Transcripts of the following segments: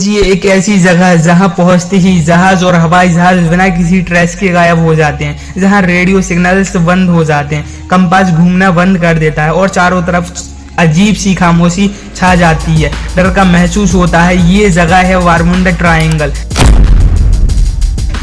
सोचिए एक ऐसी जगह जहां पहुंचते ही जहाज और हवाई जहाज बिना किसी ट्रेस के गायब हो जाते हैं, जहां रेडियो सिग्नल्स बंद हो जाते हैं, कंपास घूमना बंद कर देता है और चारों तरफ अजीब सी खामोशी छा जाती है, डर का महसूस होता है। ये जगह है वारमुंडा ट्रायंगल।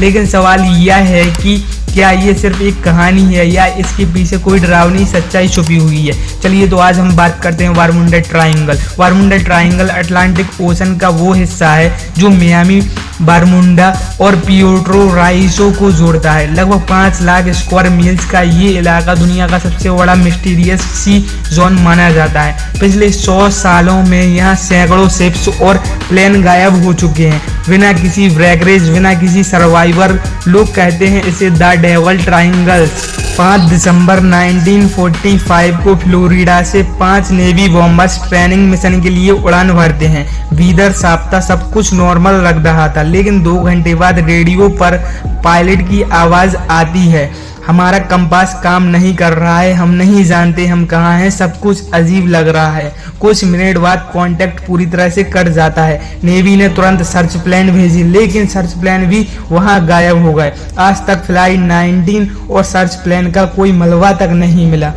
लेकिन सवाल यह है कि क्या ये सिर्फ एक कहानी है या इसके पीछे कोई डरावनी सच्चाई छुपी हुई है। चलिए तो आज हम बात करते हैं वारमुंडा ट्रायंगल। वारमुंडा ट्रायंगल अटलांटिक ओशन का वो हिस्सा है जो मियामी, बारमुंडा और प्यूर्टो राइसो को जोड़ता है। लगभग 5 लाख स्क्वायर मील्स का ये इलाका दुनिया का सबसे बड़ा मिस्टीरियस सी जोन माना जाता है। पिछले 100 सालों में यहाँ सैकड़ों शिप्स और प्लेन गायब हो चुके हैं, बिना किसी ब्रेकरेज, बिना किसी सर्वाइवर। लोग कहते हैं इसे द डेवल ट्रायंगल। 5 दिसंबर 1945 को फ्लोरिडा से 5 नेवी बॉम्बर्स ट्रेनिंग मिशन के लिए उड़ान भरते हैं। वीदर साफ था, सब कुछ नॉर्मल लग रहा था, लेकिन 2 घंटे बाद रेडियो पर पायलट की आवाज आती है, हमारा कंपास काम नहीं कर रहा है, हम नहीं जानते हम कहाँ हैं, सब कुछ अजीब लग रहा है। कुछ मिनट बाद कांटेक्ट पूरी तरह से कट जाता है। नेवी ने तुरंत सर्च प्लेन भेजी, लेकिन सर्च प्लेन भी वहां गायब हो गए। आज तक फ्लाइट 19 और सर्च प्लेन का कोई मलबा तक नहीं मिला।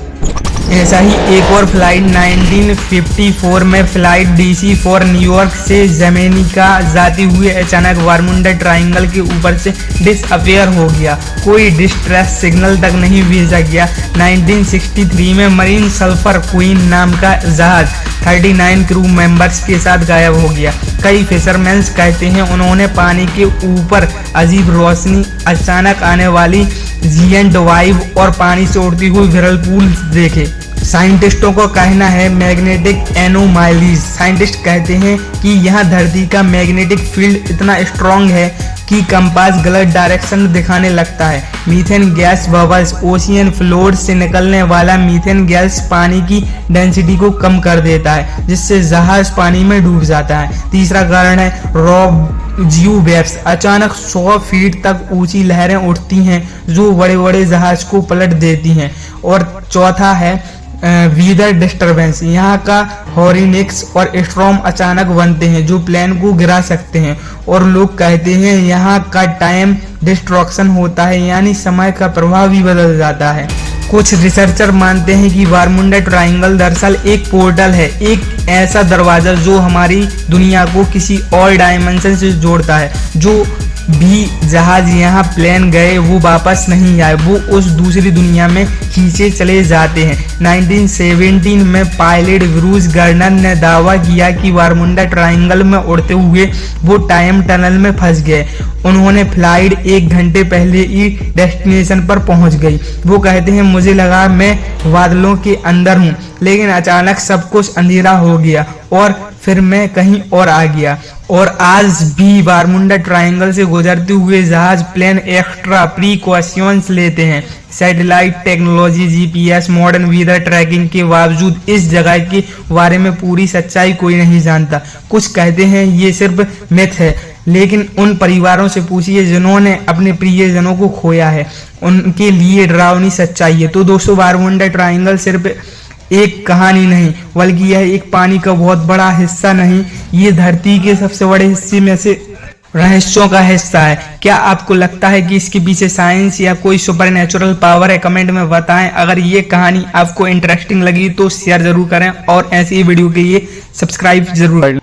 ऐसा ही एक और फ्लाइट 1954 में फ्लाइट DC-4 न्यूयॉर्क से जमैका जाते हुए अचानक वारमुंडा ट्रायंगल के ऊपर से डिसअपियर हो गया। कोई डिस्ट्रेस सिग्नल तक नहीं भेजा गया। 1963 में मरीन सल्फर क्वीन नाम का जहाज 39 क्रू मेंबर्स के साथ गायब हो गया। कई फिशरमैन कहते हैं उन्होंने पानी के ऊपर अजीब रोशनी, अचानक आने वाली जिएंट वाइव और पानी से उड़ती हुई व्हर्लपूल देखे। साइंटिस्टों का कहना है मैग्नेटिक एनोमैलीज। साइंटिस्ट कहते हैं कि यहाँ धरती का मैग्नेटिक फील्ड इतना स्ट्रॉन्ग है कि कंपास गलत डायरेक्शन दिखाने लगता है। Methane gas bubbles, ocean floor से निकलने वाला मीथेन गैस पानी की डेंसिटी को कम कर देता है, जिससे जहाज पानी में डूब जाता है। तीसरा कारण है रॉ जियो वेव्स। अचानक 100 फीट तक ऊंची लहरें उठती हैं जो बड़े बड़े जहाज को पलट देती हैं। और चौथा है वीदर डिस्टर्बेंस। यहाँ का हॉरिनिक्स और स्ट्रॉम अचानक बनते हैं जो प्लेन को गिरा सकते हैं। और लोग कहते हैं यहाँ का टाइम डिस्ट्रॉक्शन होता है, यानी समय का प्रभाव भी बदल जाता है। कुछ रिसर्चर मानते हैं कि वारमुंडा ट्रायंगल दरअसल एक पोर्टल है, एक ऐसा दरवाजा जो हमारी दुनिया को किसी और डायमेंशन से जोड़ता है। जो भी जहाज यहाँ प्लेन गए वो वापस नहीं आए, वो उस दूसरी दुनिया में खींचे चले जाते हैं। 1917 में पायलट ब्रूस गर्नर ने दावा किया कि वारमुंडा ट्रायंगल में उड़ते हुए वो टाइम टनल में फंस गए। उन्होंने फ्लाइट 1 घंटे पहले ही डेस्टिनेशन पर पहुंच गई। वो कहते हैं मुझे लगा मैं बादलों के अंदर हूँ, लेकिन अचानक सब कुछ अंधेरा हो गया और फिर मैं कहीं और आ गया। और आज भी वारमुंडा ट्रायंगल से गुजरते हुए जहाज प्लेन एक्स्ट्रा प्रिकॉशंस लेते हैं। Satellite technology, GPS, modern weather tracking के बावजूद इस जगह के बारे में पूरी सच्चाई कोई नहीं जानता। कुछ कहते हैं ये सिर्फ मिथ है, लेकिन उन परिवारों से पूछिए जिन्होंने अपने प्रियजनों को खोया है, उनके लिए डरावनी सच्चाई है। तो दोस्तों, वारमुंडा ट्रायंगल सिर्फ एक कहानी नहीं, बल्कि यह एक पानी का बहुत बड़ा हिस्सा नहीं, ये धरती के सबसे बड़े हिस्से में से रहस्यों का हिस्सा है। क्या आपको लगता है कि इसके पीछे साइंस या कोई सुपरनैचुरल पावर है? कमेंट में बताएं। अगर ये कहानी आपको इंटरेस्टिंग लगी तो शेयर जरूर करें और ऐसी वीडियो के लिए सब्सक्राइब जरूर करें।